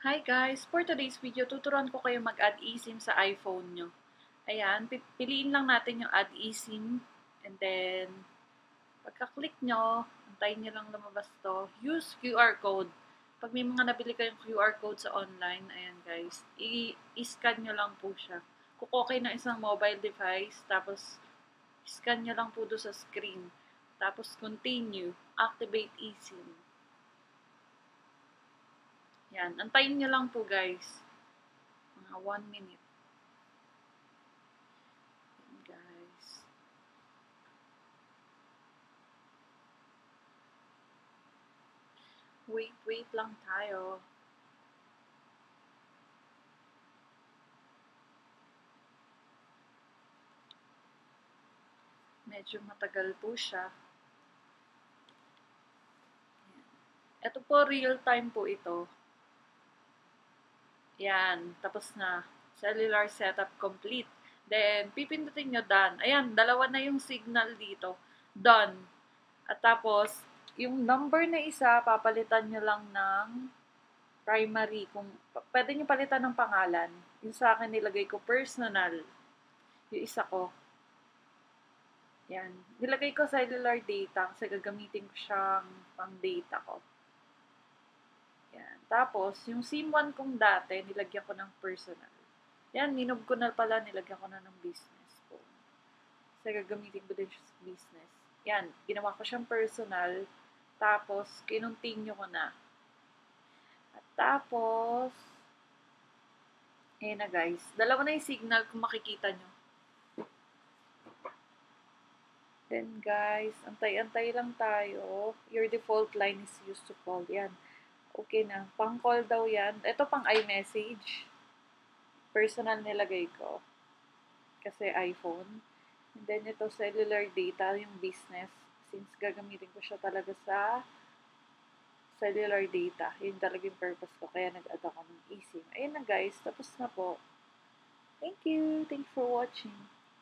Hi guys! For today's video, tuturuan ko kayo mag-add eSIM sa iPhone nyo. Ayan, piliin lang natin yung add eSIM. And then, pagka-click nyo, antayin nyo lang lumabas to. Use QR code. Pag may mga nabili kayong QR code sa online, ayan guys, i-scan nyo lang po siya. Kukokay ng isang mobile device, tapos scan nyo lang po doon sa screen. Tapos continue, activate eSIM. Yan, antayin nyo lang po guys. Mga 1 minute. Yan guys. Wait lang tayo. Medyo matagal po siya. Ito po, real time po ito. Yan, tapos na. Cellular setup complete. Then, pipindutin nyo done. Ayan, dalawa na yung signal dito. Done. At tapos, yung number na isa, papalitan nyo lang ng primary. Kung pwede nyo palitan ng pangalan. Yung sa akin nilagay ko personal. Yung isa ko. Yan. Nilagay ko cellular data kasi gagamitin ko siyang pang data ko. Yan. Tapos, yung SIM1 kong dati, nilagyan ko ng personal. Yan, ninob ko na pala, nilagyan ko na ng business phone. Kasi gagamitin ko din siya sa business. Yan, ginawa ko siyang personal. Tapos, kinontinue ko na. At tapos, ayan na guys. Dalawa na yung signal kung makikita nyo. Then guys, antay-antay lang tayo. Your default line is used to call. Yan. Okay na. Pang call daw yan. Ito pang iMessage. Personal nilagay ko. Kasi iPhone. And then ito cellular data, yung business. Since gagamitin ko siya talaga sa cellular data. Yun talaga yung purpose ko. Kaya nag-add ako ng eSIM. Ayun na guys. Tapos na po. Thank you. Thanks for watching.